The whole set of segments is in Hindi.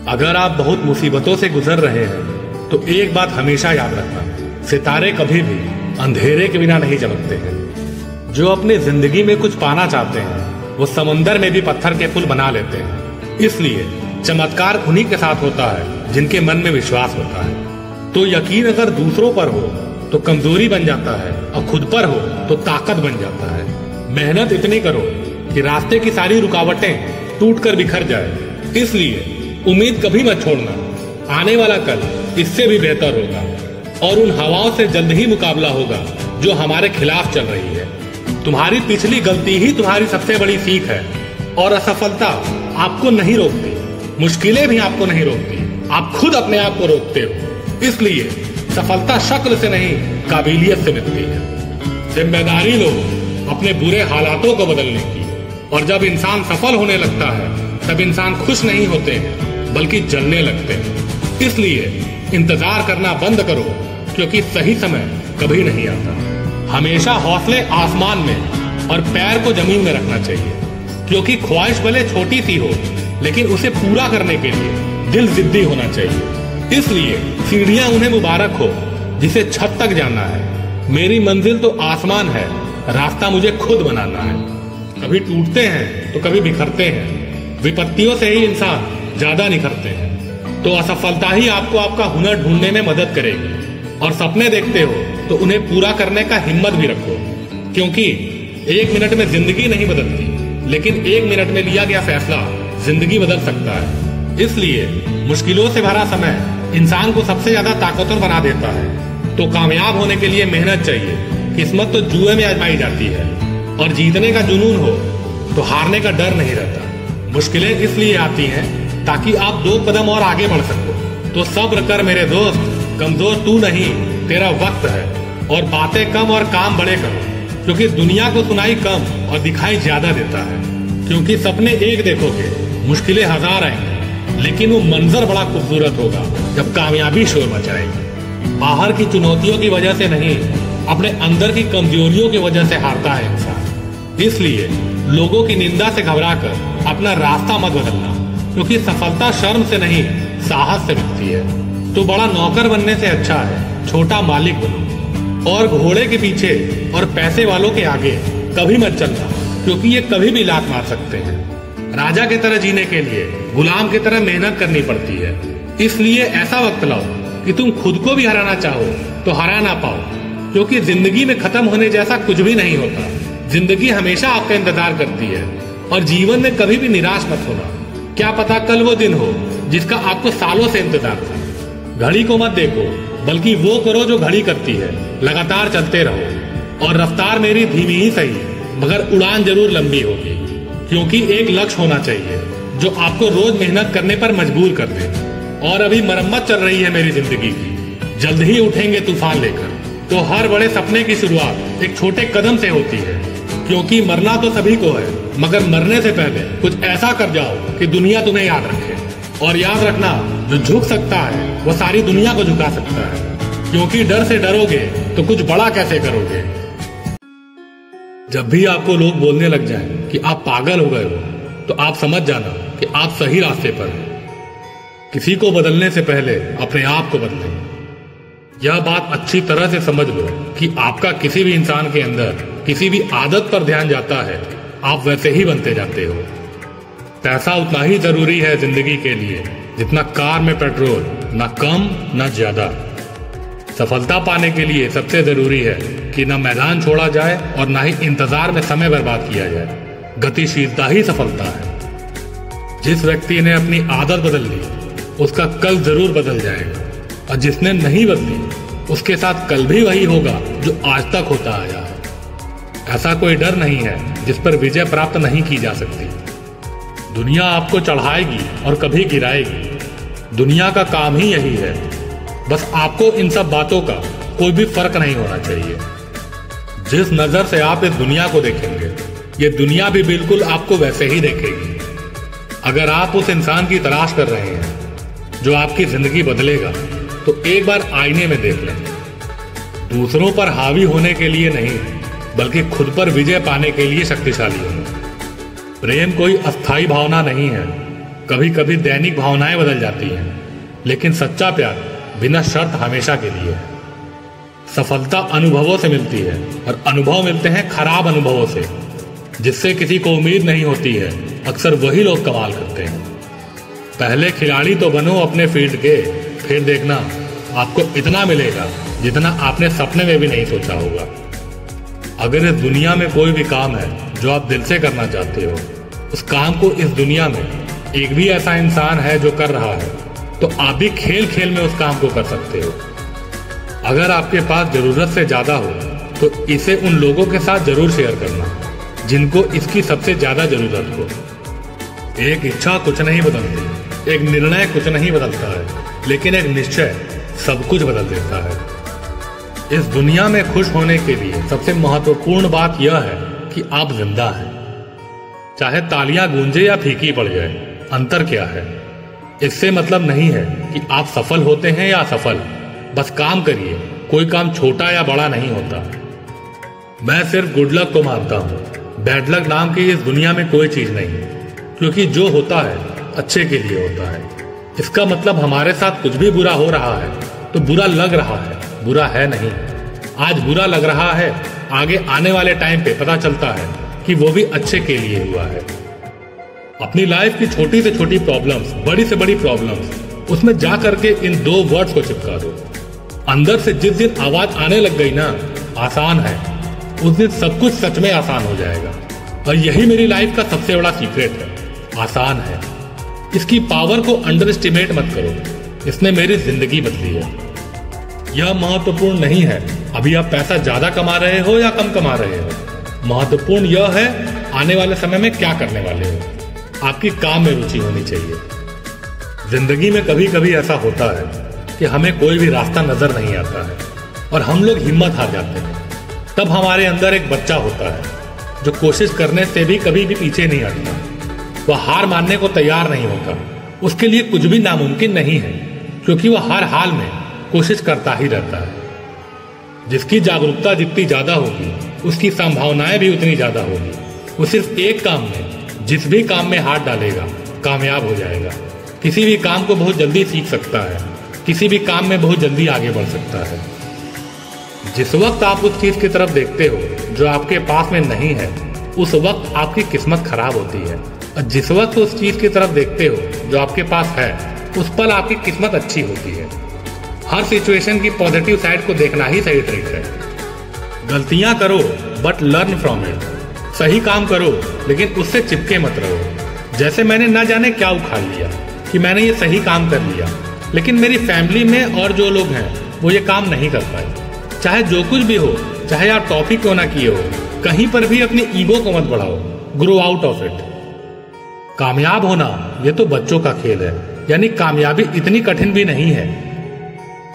अगर आप बहुत मुसीबतों से गुजर रहे हैं तो एक बात हमेशा याद रखना, सितारे कभी भी अंधेरे के बिना नहीं चमकते हैं। जो अपनी जिंदगी में कुछ पाना चाहते हैं वो समंदर में भी पत्थर के पुल बना लेते हैं। इसलिए चमत्कार उन्हीं के साथ होता है जिनके मन में विश्वास होता है। तो यकीन अगर दूसरों पर हो तो कमजोरी बन जाता है और खुद पर हो तो ताकत बन जाता है। मेहनत इतनी करो कि रास्ते की सारी रुकावटें टूटकर बिखर जाए। इसलिए उम्मीद कभी मत छोड़ना, आने वाला कल इससे भी बेहतर होगा और उन हवाओं से जल्द ही मुकाबला होगा जो हमारे खिलाफ चल रही है। तुम्हारी पिछली गलती ही तुम्हारी सबसे बड़ी सीख है और असफलता आपको नहीं रोकती, मुश्किलें भी आपको नहीं रोकती, आप खुद अपने आप को रोकते हो। इसलिए सफलता शक्ल से नहीं काबिलियत से मिलती है। जिम्मेदारी लो अपने बुरे हालातों को बदलने की। और जब इंसान सफल होने लगता है तब इंसान खुश नहीं होते हैं बल्कि जलने लगते हैं। इसलिए इंतजार करना बंद करो क्योंकि सही समय कभी नहीं आता। हमेशा हौसले आसमान में और पैर को जमीन में रखना चाहिए क्योंकि ख्वाहिश भले छोटी सी हो लेकिन उसे पूरा करने के लिए दिल जिद्दी होना चाहिए। इसलिए सीढ़ियां उन्हें मुबारक हो जिसे छत तक जाना है। मेरी मंजिल तो आसमान है, रास्ता मुझे खुद बनाना है। कभी टूटते हैं तो कभी बिखरते हैं, विपत्तियों से ही इंसान ज्यादा निखरते हैं। तो असफलता ही आपको आपका हुनर ढूंढने में मदद करेगी। और सपने देखते हो तो उन्हें पूरा करने का हिम्मत भी रखो क्योंकि 1 मिनट में जिंदगी नहीं बदलती लेकिन 1 मिनट में लिया गया फैसला जिंदगी बदल सकता है। इसलिए मुश्किलों से भरा समय इंसान को सबसे ज्यादा ताकतवर बना देता है। तो कामयाब होने के लिए मेहनत चाहिए। किस्मत तो जुए में आजमाई जाती है और जीतने का जुनून हो तो हारने का डर नहीं रहता। मुश्किलें इसलिए आती हैं ताकि आप 2 कदम और आगे बढ़ सको। तो सब्र कर मेरे दोस्त, कमजोर तू नहीं तेरा वक्त है। और बातें कम और काम बड़े करो क्योंकि दुनिया को सुनाई कम और दिखाई ज्यादा देता है। क्योंकि सपने एक देखोगे, मुश्किलें 1000 आएंगी लेकिन वो मंजर बड़ा खूबसूरत होगा जब कामयाबी शोर मचाएगी। बाहर की चुनौतियों की वजह से नहीं, अपने अंदर की कमजोरियों की वजह से हारता है इंसान। इसलिए लोगों की निंदा से घबराकर अपना रास्ता मत बदलना क्योंकि सफलता शर्म से नहीं साहस से मिलती है। तो बड़ा नौकर बनने से अच्छा है छोटा मालिक बनो। और घोड़े के पीछे और पैसे वालों के आगे कभी मत चलना क्योंकि ये कभी भी लात मार सकते हैं। राजा की तरह जीने के लिए गुलाम की तरह मेहनत करनी पड़ती है। इसलिए ऐसा वक्त लाओ कि तुम खुद को भी हराना चाहो तो हरा ना पाओ क्योंकि जिंदगी में खत्म होने जैसा कुछ भी नहीं होता। जिंदगी हमेशा आपका इंतजार करती है और जीवन में कभी भी निराश मत होना। क्या पता कल वो दिन हो जिसका आपको सालों से इंतजार था। घड़ी को मत देखो बल्कि वो करो जो घड़ी करती है। लगातार चलते रहो और रफ्तार मेरी धीमी ही सही मगर उड़ान जरूर लंबी होगी क्योंकि एक लक्ष्य होना चाहिए जो आपको रोज मेहनत करने पर मजबूर कर दे। और अभी मरम्मत चल रही है मेरी जिंदगी की, जल्द ही उठेंगे तूफान लेकर। तो हर बड़े सपने की शुरुआत एक छोटे कदम से होती है क्योंकि मरना तो सभी को है मगर मरने से पहले कुछ ऐसा कर जाओ कि दुनिया तुम्हें याद रखे। और याद रखना, जो झुक सकता है वो सारी दुनिया को झुका सकता है क्योंकि डर से डरोगे तो कुछ बड़ा कैसे करोगे। जब भी आपको लोग बोलने लग जाएं कि आप पागल हो गए हो तो आप समझ जाना कि आप सही रास्ते पर हैं। किसी को बदलने से पहले अपने आप को बदलें। यह बात अच्छी तरह से समझ लो कि आपका किसी भी इंसान के अंदर किसी भी आदत पर ध्यान जाता है, आप वैसे ही बनते जाते हो। पैसा उतना ही जरूरी है जिंदगी के लिए जितना कार में पेट्रोल, ना कम ना ज्यादा। सफलता पाने के लिए सबसे जरूरी है कि ना मैदान छोड़ा जाए और ना ही इंतजार में समय बर्बाद किया जाए। गतिशीलता ही सफलता है। जिस व्यक्ति ने अपनी आदत बदल ली उसका कल जरूर बदल जाएगा और जिसने नहीं बदली उसके साथ कल भी वही होगा जो आज तक होता आया है। ऐसा कोई डर नहीं है जिस पर विजय प्राप्त नहीं की जा सकती। दुनिया आपको चढ़ाएगी और कभी गिराएगी। दुनिया का काम ही यही है। बस आपको इन सब बातों का कोई भी फर्क नहीं होना चाहिए। जिस नजर से आप इस दुनिया को देखेंगे ये दुनिया भी बिल्कुल आपको वैसे ही देखेगी। अगर आप उस इंसान की तलाश कर रहे हैं जो आपकी जिंदगी बदलेगा तो एक बार आईने में देख लें। दूसरों पर हावी होने के लिए नहीं बल्कि खुद पर विजय पाने के लिए शक्तिशाली होना। प्रेम कोई अस्थायी भावना नहीं है, कभी कभी दैनिक भावनाएं बदल जाती हैं, लेकिन सच्चा प्यार बिना शर्त हमेशा के लिए है। सफलता अनुभवों से मिलती है और अनुभव मिलते हैं खराब अनुभवों से, जिससे किसी को उम्मीद नहीं होती है। अक्सर वही लोग कमाल करते हैं। पहले खिलाड़ी तो बनो अपने फील्ड के, फिर देखना आपको इतना मिलेगा जितना आपने सपने में भी नहीं सोचा होगा। अगर इस दुनिया में कोई भी काम है जो आप दिल से करना चाहते हो, उस काम को इस दुनिया में एक भी ऐसा इंसान है जो कर रहा है, तो आप भी खेल खेल में उस काम को कर सकते हो। अगर आपके पास जरूरत से ज्यादा हो तो इसे उन लोगों के साथ जरूर शेयर करना जिनको इसकी सबसे ज्यादा जरूरत हो। एक इच्छा कुछ नहीं बदलती, एक निर्णय कुछ नहीं बदलता है, लेकिन एक निश्चय सब कुछ बदल देता है। इस दुनिया में खुश होने के लिए सबसे महत्वपूर्ण बात यह है कि आप जिंदा हैं। चाहे तालियां गूंजे या फीकी पड़ जाए, अंतर क्या है? इससे मतलब नहीं है कि आप सफल होते हैं या असफल, बस काम करिए। कोई काम छोटा या बड़ा नहीं होता। मैं सिर्फ गुड लक को मानता हूँ, बैड लक नाम की इस दुनिया में कोई चीज नहीं, क्योंकि जो होता है अच्छे के लिए होता है। इसका मतलब हमारे साथ कुछ भी बुरा हो रहा है तो बुरा लग रहा है, बुरा है नहीं। आज बुरा लग रहा है, आगे आने वाले टाइम पे पता चलता है कि वो भी अच्छे के लिए हुआ है। अपनी लाइफ की छोटी से छोटी प्रॉब्लम्स, बड़ी से बड़ी प्रॉब्लम्स, उसमें जा करके इन दो वर्ड्स को चिपका दो। अंदर से जिस दिन आवाज आने लग गई ना, आसान है, उस दिन सब कुछ सच में आसान हो जाएगा। और यही मेरी लाइफ का सबसे बड़ा सीक्रेट है, आसान है। इसकी पावर को अंडर एस्टिमेट मत करो, इसने मेरी जिंदगी बदली है। यह महत्वपूर्ण नहीं है अभी आप पैसा ज्यादा कमा रहे हो या कम कमा रहे हो। महत्वपूर्ण यह है आने वाले समय में क्या करने वाले हो। आपकी काम में रुचि होनी चाहिए। जिंदगी में कभी कभी ऐसा होता है कि हमें कोई भी रास्ता नजर नहीं आता है और हम लोग हिम्मत हार जाते हैं। तब हमारे अंदर एक बच्चा होता है जो कोशिश करने से भी कभी भी पीछे नहीं हटता। वह हार मानने को तैयार नहीं होता। उसके लिए कुछ भी नामुमकिन नहीं है, क्योंकि वह हर हाल में कोशिश करता ही रहता है। जिसकी जागरूकता जितनी ज्यादा होगी, उसकी संभावनाएं भी उतनी ज्यादा होगी। वो सिर्फ एक काम में, जिस भी काम में हाथ डालेगा, कामयाब हो जाएगा। किसी भी काम को बहुत जल्दी सीख सकता है, किसी भी काम में बहुत जल्दी आगे बढ़ सकता है। जिस वक्त आप उस चीज की तरफ देखते हो जो आपके पास में नहीं है, उस वक्त आपकी किस्मत खराब होती है। और जिस वक्त उस चीज की तरफ देखते हो जो आपके पास है, उस पल आपकी किस्मत अच्छी होती है। हर सिचुएशन की पॉजिटिव साइड को देखना ही सही ट्रिक है। गलतियां करो बट लर्न फ्रॉम इट। सही काम करो लेकिन उससे चिपके मत रहो। जैसे मैंने न जाने क्या उखाड़ लिया कि मैंने ये सही काम कर लिया, लेकिन मेरी फैमिली में और जो लोग हैं वो ये काम नहीं कर पाए। चाहे जो कुछ भी हो, चाहे आप टॉपिक क्यों ना किए हो, कहीं पर भी अपनी ईगो को मत बढ़ाओ। Grow out of it. कामयाब होना ये तो बच्चों का खेल है, यानी कामयाबी इतनी कठिन भी नहीं है।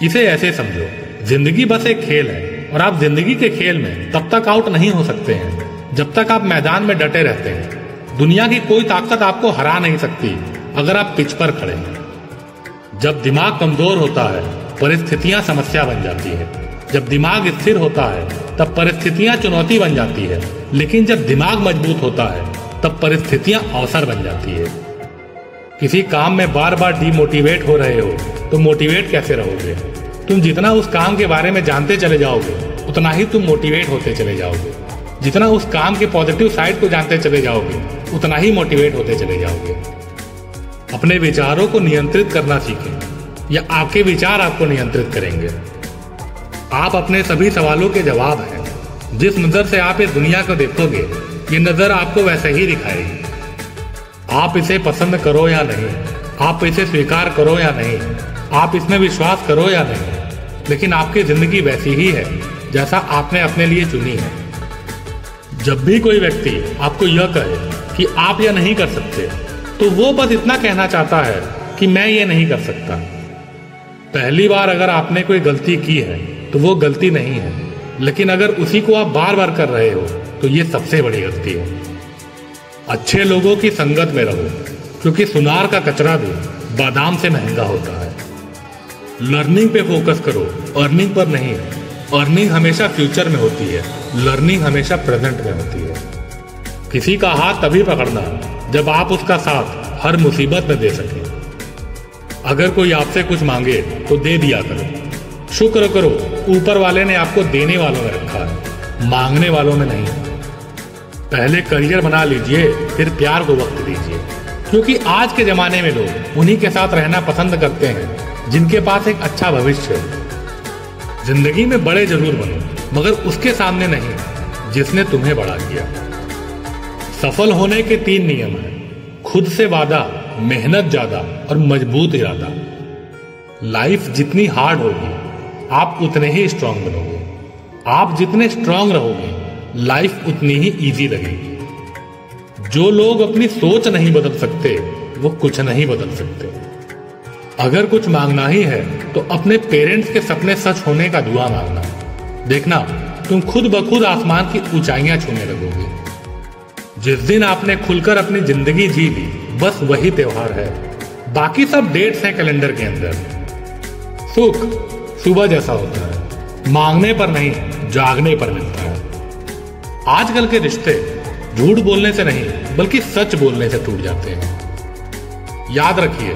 इसे ऐसे समझो, जिंदगी बस एक खेल है और आप जिंदगी के खेल में तब तक आउट नहीं हो सकते हैं जब तक आप मैदान में डटे रहते हैं। दुनिया की कोई ताकत आपको हरा नहीं सकती अगर आप पिच पर खड़े हैं। जब दिमाग कमजोर होता है, परिस्थितियां समस्या बन जाती है। जब दिमाग स्थिर होता है, तब परिस्थितियां चुनौती बन जाती है। लेकिन जब दिमाग मजबूत होता है, तब परिस्थितियां अवसर बन जाती है। किसी काम में बार बार डिमोटिवेट हो रहे हो तो मोटिवेट कैसे रहोगे? तुम जितना उस काम के बारे में जानते चले जाओगे, उतना ही तुम मोटिवेट होते चले जाओगे। जितना उस काम के पॉजिटिव साइड को जानते चले जाओगे, उतना ही मोटिवेट होते चले जाओगे। अपने विचारों को नियंत्रित करना सीखें या आपके विचार आपको नियंत्रित करेंगे। आप अपने सभी सवालों के जवाब हैं। जिस नजर से आप इस दुनिया को देखोगे, ये नजर आपको वैसे ही दिखाएगी। आप इसे पसंद करो या नहीं, आप इसे स्वीकार करो या नहीं, आप इसमें विश्वास करो या नहीं, लेकिन आपकी जिंदगी वैसी ही है जैसा आपने अपने लिए चुनी है। जब भी कोई व्यक्ति आपको यह कहे कि आप यह नहीं कर सकते, तो वो बस इतना कहना चाहता है कि मैं ये नहीं कर सकता। पहली बार अगर आपने कोई गलती की है तो वो गलती नहीं है, लेकिन अगर उसी को आप बार बार कर रहे हो तो ये सबसे बड़ी गलती है। अच्छे लोगों की संगत में रहो, क्योंकि सुनार का कचरा भी बादाम से महंगा होता है। लर्निंग पे फोकस करो, अर्निंग पर नहीं। अर्निंग हमेशा फ्यूचर में होती है, लर्निंग हमेशा प्रेजेंट में होती है। किसी का हाथ तभी पकड़ना जब आप उसका साथ हर मुसीबत में दे सके। अगर कोई आपसे कुछ मांगे तो दे दिया करो। शुक्र करो ऊपर वाले ने आपको देने वालों में रखा है, मांगने वालों में नहीं। पहले करियर बना लीजिए, फिर प्यार को वक्त दीजिए, क्योंकि आज के जमाने में लोग उन्हीं के साथ रहना पसंद करते हैं जिनके पास एक अच्छा भविष्य है। जिंदगी में बड़े जरूर बनो, मगर उसके सामने नहीं जिसने तुम्हें बड़ा किया। सफल होने के 3 नियम हैं: खुद से वादा, मेहनत ज्यादा और मजबूत इरादा। लाइफ जितनी हार्ड होगी आप उतने ही स्ट्रांग बनोगे। आप जितने स्ट्रांग रहोगे लाइफ उतनी ही इजी लगेगी। जो लोग अपनी सोच नहीं बदल सकते वो कुछ नहीं बदल सकते। अगर कुछ मांगना ही है तो अपने पेरेंट्स के सपने सच होने का दुआ मांगना। देखना तुम खुद ब खुद आसमान की ऊंचाइयां छूने लगोगे। जिस दिन आपने खुलकर अपनी जिंदगी जी ली बस वही त्योहार है, बाकी सब डेट्स हैं कैलेंडर के अंदर। सुख सुबह जैसा होता है, मांगने पर नहीं जागने पर मिलता है। आजकल के रिश्ते झूठ बोलने से नहीं बल्कि सच बोलने से टूट जाते हैं। याद रखिए,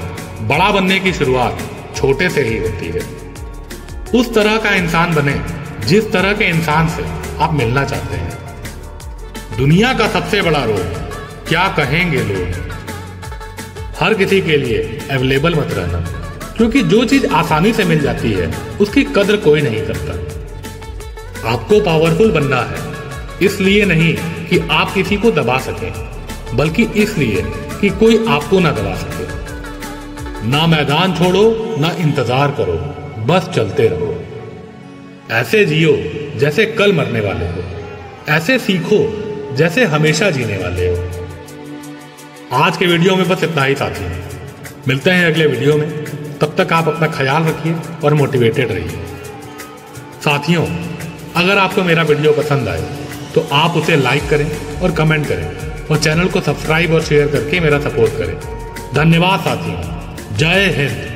बड़ा बनने की शुरुआत छोटे से ही होती है। उस तरह का इंसान बने जिस तरह के इंसान से आप मिलना चाहते हैं। दुनिया का सबसे बड़ा रोग क्या कहेंगे लोग। हर किसी के लिए अवेलेबल मत रहना, क्योंकि जो चीज आसानी से मिल जाती है उसकी कद्र कोई नहीं करता। आपको पावरफुल बनना है, इसलिए नहीं कि आप किसी को दबा सकें, बल्कि इसलिए कि कोई आपको ना दबा सके। ना मैदान छोड़ो ना इंतजार करो, बस चलते रहो। ऐसे जियो जैसे कल मरने वाले हो, ऐसे सीखो जैसे हमेशा जीने वाले हो। आज के वीडियो में बस इतना ही साथी। मिलते हैं अगले वीडियो में, तब तक आप अपना ख्याल रखिए और मोटिवेटेड रहिए। साथियों, अगर आपको मेरा वीडियो पसंद आए तो आप उसे लाइक करें और कमेंट करें और चैनल को सब्सक्राइब और शेयर करके मेरा सपोर्ट करें। धन्यवाद साथियों। जय हिंद।